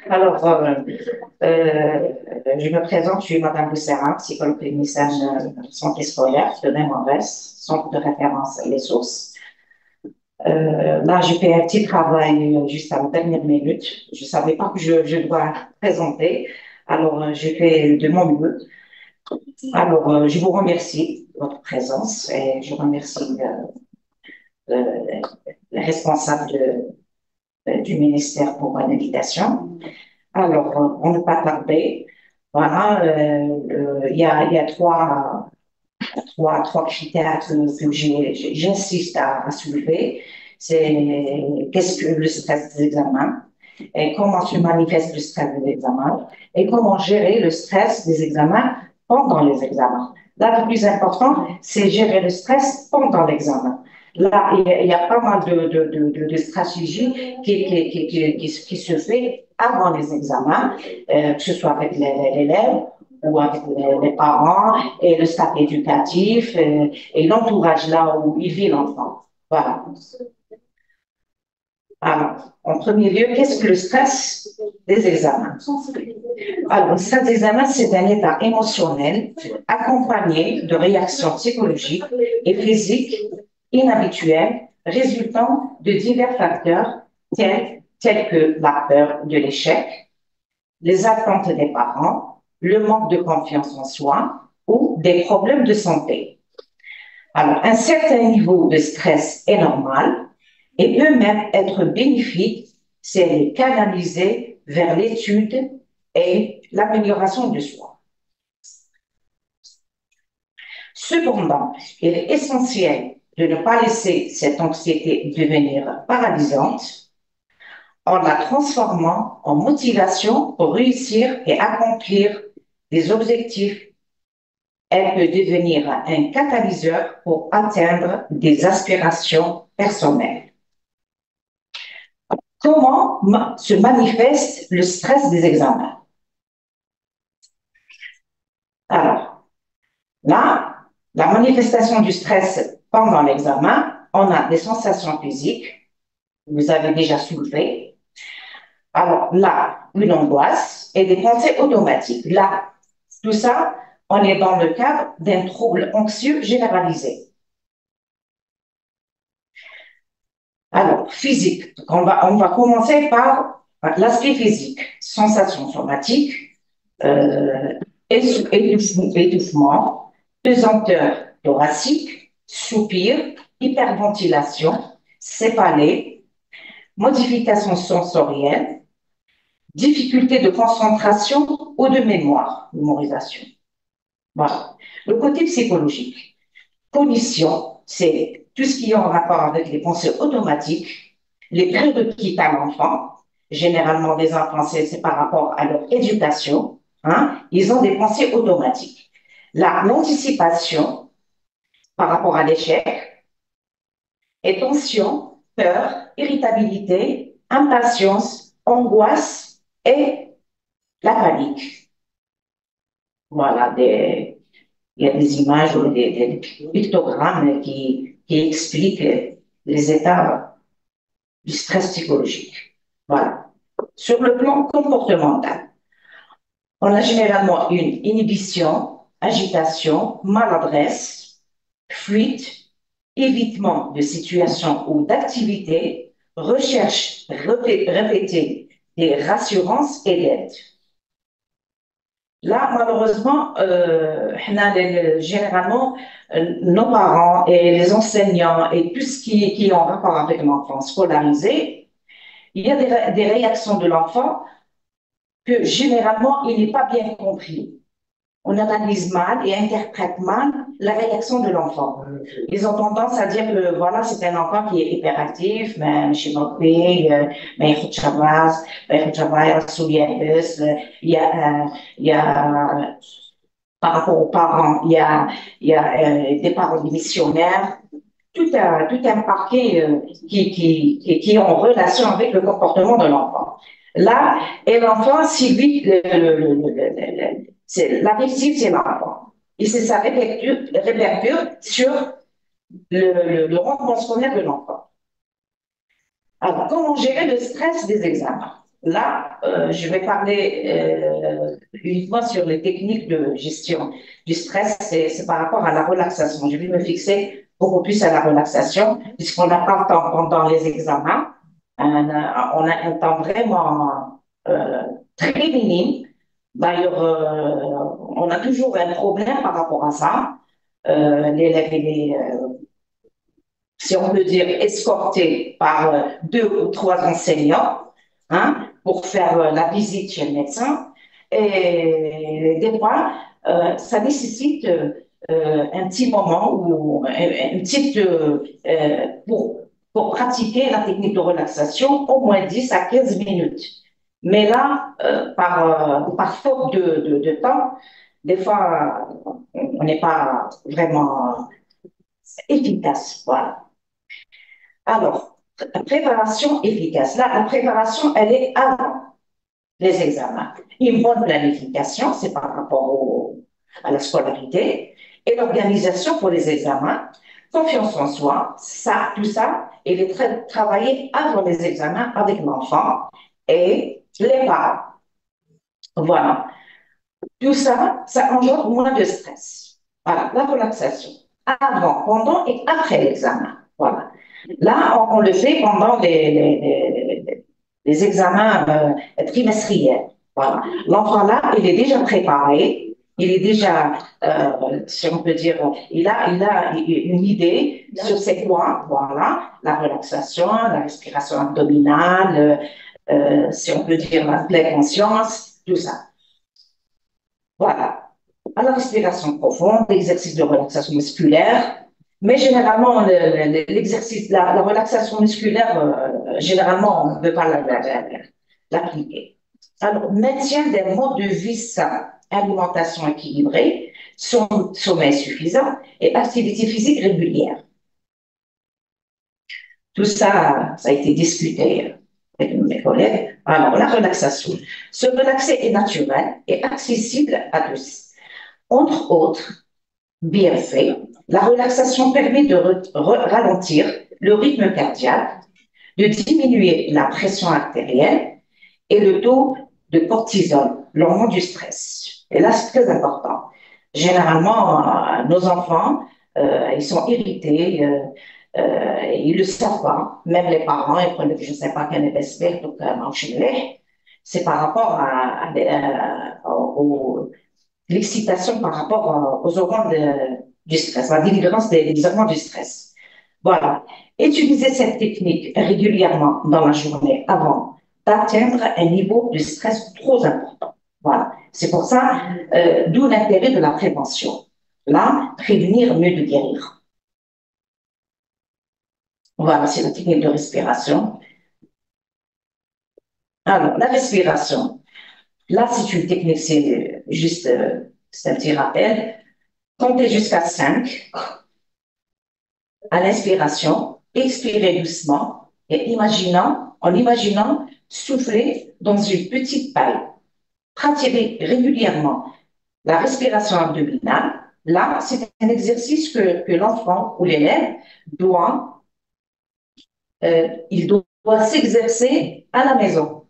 Alors, je me présente, je suis Madame Lucera, psychologue clinicienne santé scolaire de MRS, Centre de référence Les Sources. Là, j'ai fait un petit travail juste à la dernière minute. Je ne savais pas que je dois présenter, alors j'ai fait de mon mieux. Alors, je vous remercie de votre présence et je remercie euh, les responsables du ministère pour l'invitation. Alors, on ne pas tarder. Voilà, il y a trois critères que j'insiste à soulever. C'est qu'est-ce que le stress des examens et comment se manifeste le stress des examens et comment gérer le stress des examens pendant les examens. Là, le plus important, c'est gérer le stress pendant l'examen. Là, il y a pas mal de stratégies qui se fait avant les examens, que ce soit avec l'élève ou avec les parents et le staff éducatif et l'entourage là où il vit l'enfant. Voilà. Alors, en premier lieu, qu'est-ce que le stress des examens? Alors, le stress des examens, c'est un état émotionnel accompagné de réactions psychologiques et physiques inhabituelles résultant de divers facteurs tels que la peur de l'échec, les attentes des parents, le manque de confiance en soi ou des problèmes de santé. Alors, un certain niveau de stress est normal et peut même être bénéfique si elle est canalisée vers l'étude et l'amélioration de soi. Cependant, il est essentiel de ne pas laisser cette anxiété devenir paralysante en la transformant en motivation pour réussir et accomplir des objectifs. Elle peut devenir un catalyseur pour atteindre des aspirations personnelles. Comment se manifeste le stress des examens? Alors, là, la manifestation du stress pendant l'examen, on a des sensations physiques, vous avez déjà soulevé. Alors là, une angoisse et des pensées automatiques. Là, tout ça, on est dans le cadre d'un trouble anxieux généralisé. Alors, physique. Donc, on va commencer par l'aspect physique. Sensations somatiques, euh, étouffement, pesanteur thoracique, soupir, hyperventilation, céphalée, modification sensorielle, difficulté de concentration ou de mémoire, mémorisation. Voilà. Le côté psychologique. Cognition, c'est tout ce qui est en rapport avec les pensées automatiques, les prérequis à l'enfant. Généralement, les enfants, c'est par rapport à leur éducation. Hein, ils ont des pensées automatiques. L'anticipation par rapport à l'échec et tension, peur, irritabilité, impatience, angoisse et la panique. Voilà, il y a des images ou des pictogrammes qui expliquent les états du stress psychologique. Voilà. Sur le plan comportemental, on a généralement une inhibition, agitation, maladresse, fuite, évitement de situations ou d'activités, recherche répétée des rassurances et d'aide. Là, malheureusement, généralement, nos parents et les enseignants et tout ce qui est en rapport avec l'enfant scolarisé, il y a des réactions de l'enfant que généralement, il n'est pas bien compris. On analyse mal et interprète mal la réaction de l'enfant. Ils ont tendance à dire que voilà, c'est un enfant qui est hyperactif, mais je suis pas mais il faut il y a, il y a, par rapport aux parents, il y a des parents missionnaires, tout un paquet qui est en relation avec le comportement de l'enfant. Là, et l'enfant, si lui, la réussite, c'est l'enfant. Et c'est ça répercute sur rendement scolaire de l'enfant. Alors, comment gérer le stress des examens? là, je vais parler uniquement sur les techniques de gestion du stress. C'est par rapport à la relaxation. Je vais me fixer beaucoup plus à la relaxation, puisqu'on n'a pas le temps pendant les examens. On a un temps vraiment très minime. D'ailleurs, on a toujours un problème par rapport à ça. L'élève, il est, si on peut dire, escorté par deux ou trois enseignants, hein, pour faire la visite chez le médecin. Et des fois, ça nécessite un petit moment ou une petite, pour pratiquer la technique de relaxation, au moins 10 à 15 minutes. Mais là, par faute de temps, des fois, on n'est pas vraiment efficace. Voilà. Alors, préparation efficace. Là, la préparation, elle est avant les examens. Une bonne planification, c'est par rapport à la scolarité, et l'organisation pour les examens. Confiance en soi, ça, tout ça, il est travaillé avant les examens avec l'enfant et les parents. Voilà. Tout ça, ça engendre moins de stress. Voilà, la relaxation. Avant, pendant et après l'examen. Voilà. Là, on le fait pendant les examens trimestriels. Voilà. L'enfant là, il est déjà préparé, il est déjà, si on peut dire, il a une idée sur ses quoi, voilà, la relaxation, la respiration abdominale, si on peut dire la pleine conscience, tout ça. Voilà. À la respiration profonde, l'exercice de relaxation musculaire. Mais généralement, l'exercice, la relaxation musculaire, généralement, on ne peut pas l'appliquer. Alors, maintien des modes de vie sains, alimentation équilibrée, sommeil suffisant et activité physique régulière. Tout ça, ça a été discuté avec mes collègues. Alors, la relaxation. Se relaxer est naturel et accessible à tous. Entre autres bienfaits, la relaxation permet de ralentir le rythme cardiaque, de diminuer la pression artérielle et le taux de cortisol, l'hormone du stress. Et là, c'est très important. Généralement, nos enfants, ils sont irrités, ils ne le savent pas. Même les parents, ils prennent, je ne sais pas, quel espèce, donc, c'est par rapport au l'excitation par rapport aux hormones du stress, la délivrance des hormones du stress. Voilà. Utilisez cette technique régulièrement dans la journée avant d'atteindre un niveau de stress trop important. Voilà. C'est pour ça, d'où l'intérêt de la prévention. Là, prévenir mieux de guérir. Voilà, c'est la technique de respiration. Alors, la respiration. Là, c'est une technique, c'est juste, c'est un petit rappel. Comptez jusqu'à 5 à l'inspiration, expirez doucement et en imaginant souffler dans une petite paille. Pratiquez régulièrement la respiration abdominale. Là, c'est un exercice que l'enfant ou l'élève doit, il doit s'exercer à la maison.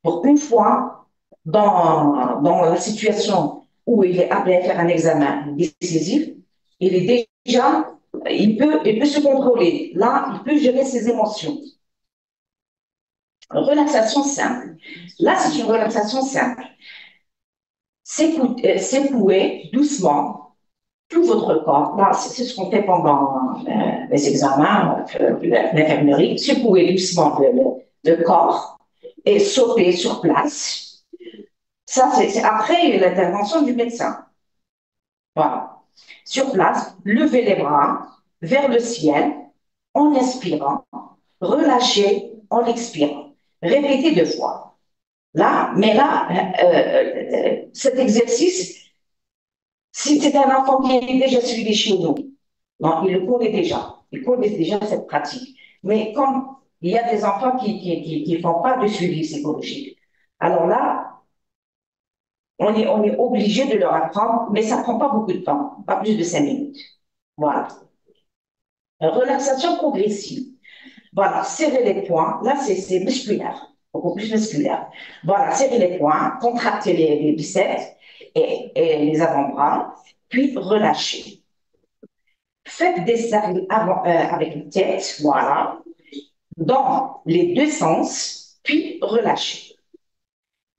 Pour une fois, dans la situation où il est appelé à faire un examen décisif, il est déjà, il peut se contrôler. Là, il peut gérer ses émotions. Relaxation simple. Là, c'est une relaxation simple. Secouez doucement tout votre corps. Là, c'est ce qu'on fait pendant les examens, l'infirmerie. Secouez doucement le corps et sauter sur place. Ça, c'est après l'intervention du médecin. Voilà. Sur place, levez les bras vers le ciel en inspirant, relâchez en expirant. Répétez 2 fois. Là, mais là, cet exercice, si c'est un enfant qui est déjà suivi chez nous, non, il le connaît déjà. Il connaît déjà cette pratique. Mais comme il y a des enfants qui ne font pas de suivi psychologique, alors là, on est obligé de leur apprendre, mais ça ne prend pas beaucoup de temps, pas plus de 5 minutes. Voilà. Relaxation progressive. Voilà, serrer les poings. Là, c'est musculaire. beaucoup plus musculaire. Voilà, serrez les poings, contractez les biceps et les avant-bras, puis relâchez. Faites des cercles avec la tête, voilà, dans les deux sens, puis relâchez.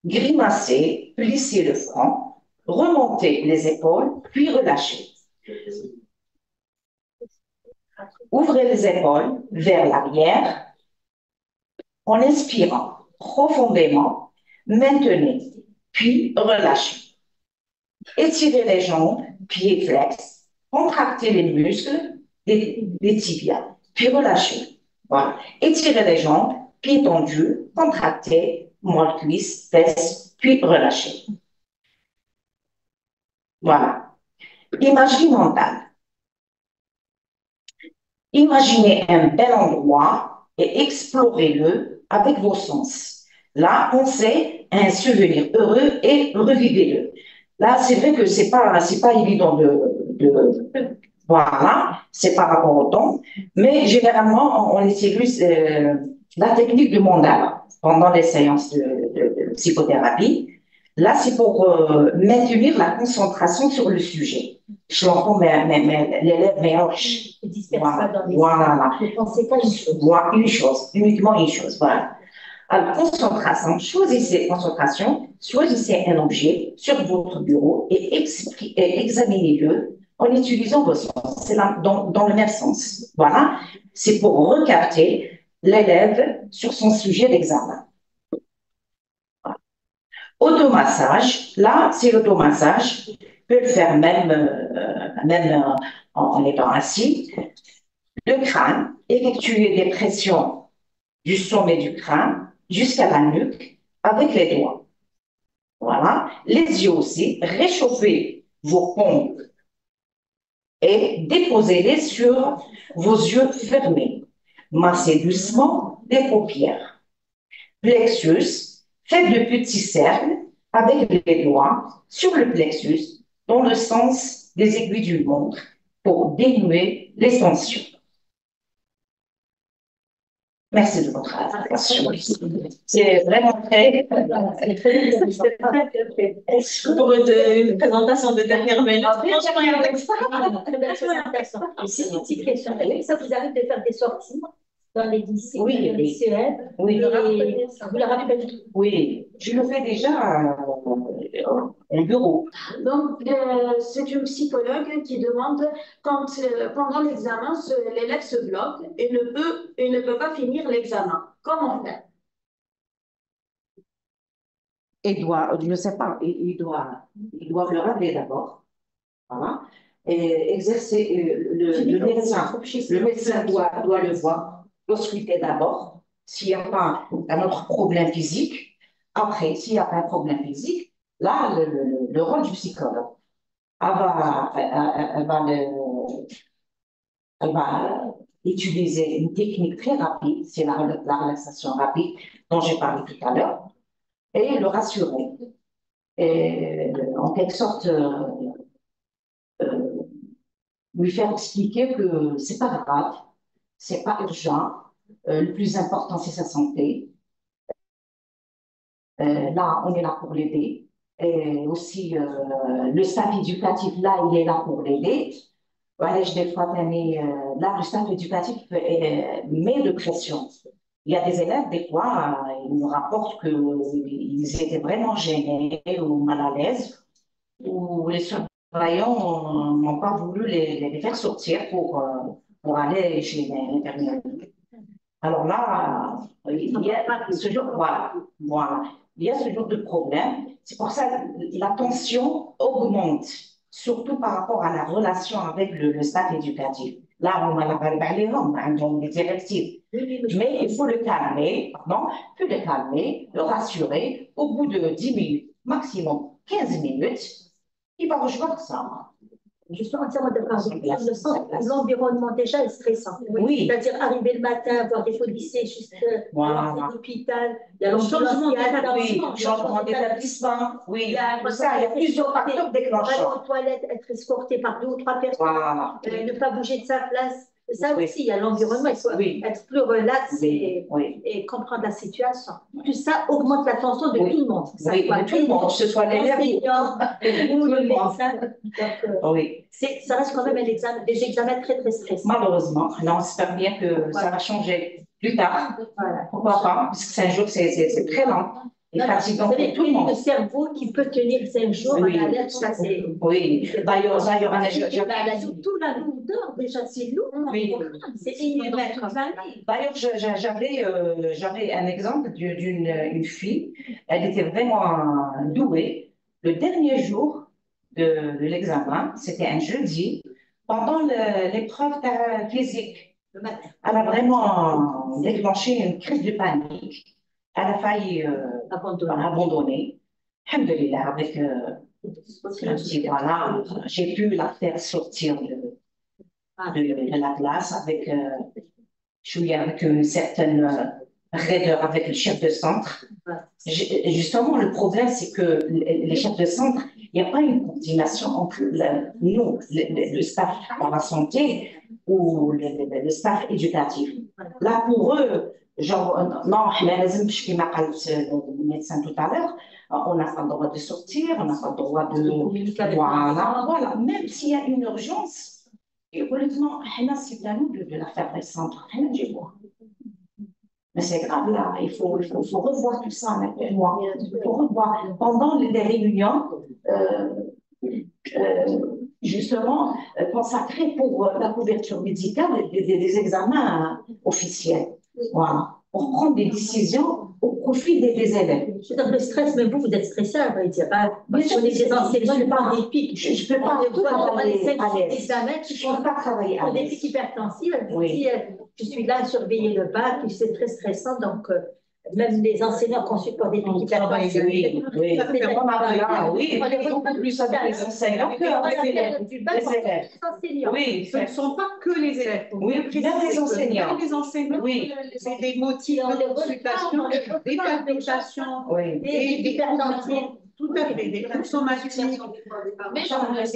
Grimacez, plissez le front, remontez les épaules, puis relâchez. Ouvrez les épaules vers l'arrière en inspirant profondément, maintenez, puis relâchez. Étirez les jambes, pieds flex, contractez les muscles des tibias, puis relâchez. Voilà. Étirez les jambes, pieds tendus, contractez, moelle cuisse, fesses, puis relâchez. Voilà. Imagerie mentale. Imaginez un bel endroit et explorez-le avec vos sens. Là, pensez à un souvenir heureux et revivez-le. Là, c'est vrai que c'est pas évident voilà, c'est par rapport au temps, mais généralement, on utilise la technique du mandala pendant les séances de psychothérapie. Là, c'est pour maintenir la concentration sur le sujet. Je l'entends, mais l'élève mélange. Voilà. Ne pensez pas une chose. Voilà, une chose, uniquement une chose. Voilà. Alors, concentration, choisissez un objet sur votre bureau et examinez-le en utilisant vos sens. C'est dans le même sens. Voilà. C'est pour recapter l'élève sur son sujet d'examen. Automassage, là, c'est l'automassage. On peut le faire même en étant assis. Le crâne, effectuer des pressions du sommet du crâne jusqu'à la nuque avec les doigts. Voilà. Les yeux aussi, réchauffez vos paumes et déposez-les sur vos yeux fermés. Massez doucement les paupières. Plexus, faites de petits cercles avec les doigts sur le plexus dans le sens des aiguilles d'une montre pour dénouer les tensions. Merci de votre attention. C'est vraiment très... Pour une présentation de dernière minute. Très belle présentation. C'est une petite question. Ça vous arrive de faire des sorties dans les lycées, oui, dans les lycéens? Oui, vous le rappelez? Oui, je le fais déjà au bureau. Donc, c'est une psychologue qui demande quand, pendant l'examen, l'élève se bloque et ne peut pas finir l'examen. Comment faire? Je ne sais pas, il doit le rappeler d'abord. Voilà. Et exercer le médecin doit le voir, l'ausculter d'abord, s'il n'y a pas un autre problème physique. Après, s'il n'y a pas un problème physique, là, le rôle du psychologue, elle va utiliser une technique très rapide, c'est la relaxation rapide dont j'ai parlé tout à l'heure, et le rassurer. Et en quelque sorte, lui faire expliquer que c'est pas grave, c'est pas urgent, le plus important c'est sa santé. Là, on est là pour l'aider. Et aussi, le staff éducatif, là, il est là pour l'aider. Voilà, des fois, là, le staff éducatif met de pression. Il y a des élèves, des fois, ils nous rapportent qu'ils étaient vraiment gênés ou mal à l'aise, ou les surveillants n'ont pas voulu les faire sortir pour aller chez l'infirmière. Alors là, il y a ce genre, voilà. Il y a ce genre de problème. C'est pour ça que la tension augmente, surtout par rapport à la relation avec le staff éducatif. Là, on a parlé donc des directives. Mais il faut le calmer, le rassurer. Au bout de 10 minutes, maximum 15 minutes, il va rejoindre ça. Je suis entièrement d'accord avec vous. L'environnement déjà est stressant. Oui. C'est-à-dire arriver le matin, voir des policiers juste à l'hôpital, il y a changement d'établissement. Oui, il y a plusieurs facteurs déclencheurs. Aller aux toilettes, être escorté par 2 ou 3 personnes, ne pas bouger de sa place. Ça Oui. aussi, il y a l'environnement, il faut Oui. être plus relax Oui, oui. et comprendre la situation. Plus ça augmente l'attention de Oui. tout le monde. Que ça Oui, soit de tout le monde, que ce soit l'élève ou l'enseignant, vous, tout le le monde. médecin. Donc, Oui. ça reste quand même des examens très, très stressants. Malheureusement, là, on espère bien que ça va changer plus tard. Voilà. Pourquoi pas? Parce que 5 jours, c'est très lent et Non, fatigant vous pour savez, tout le monde. le cerveau qui peut tenir 5 jours Oui. en alerte, ça c'est. Oui. D'ailleurs, Surtout la lourdeur, déjà, c'est lourd. Oui. C'est inimaginable. D'ailleurs, j'avais un exemple une fille. Elle était vraiment douée. Le dernier jour de l'examen, c'était un jeudi, pendant l'épreuve physique. Elle a vraiment déclenché une crise de panique. Elle a failli abandonner. Alhamdulillah, avec un petit voilà, j'ai pu la faire sortir de la classe avec, avec une certaine raideur avec le chef de centre. Justement, le problème, c'est que les chefs de centre, il n'y a pas une coordination entre nous, le staff dans la santé ou le staff éducatif. Là, pour eux, genre, non, le médecin tout à l'heure, on n'a pas le droit de sortir, on n'a pas le droit de. Voilà. Même s'il y a une urgence, et honnêtement, c'est à nous de la faire descendre. Mais c'est grave là, il faut revoir tout ça avec moi. Il faut revoir. Pendant les réunions, justement, consacrées pour la couverture médicale des examens officiels. Voilà. Pour prendre des décisions au profit des élèves. Je suis dans le stress, mais vous êtes stressé, on va dire. Mais on est des enseignants, je parle des pics. Je ne peux pas travailler à l'aise. Je ne peux pas travailler à l'aise. Des pics hypertensifs, je suis là à surveiller le bac, c'est très stressant, donc même les enseignants conçus pour des pics hypertensifs. Oui, ça fait vraiment oui, beaucoup plus avec les enseignants qu'avec les élèves. Oui, ce ne sont pas que les élèves. Oui, même les enseignants. Même les enseignants, oui. C'est des motifs de consultation, des palpitations, des hypertensions, tout à fait, des consommations. Mais j'en ai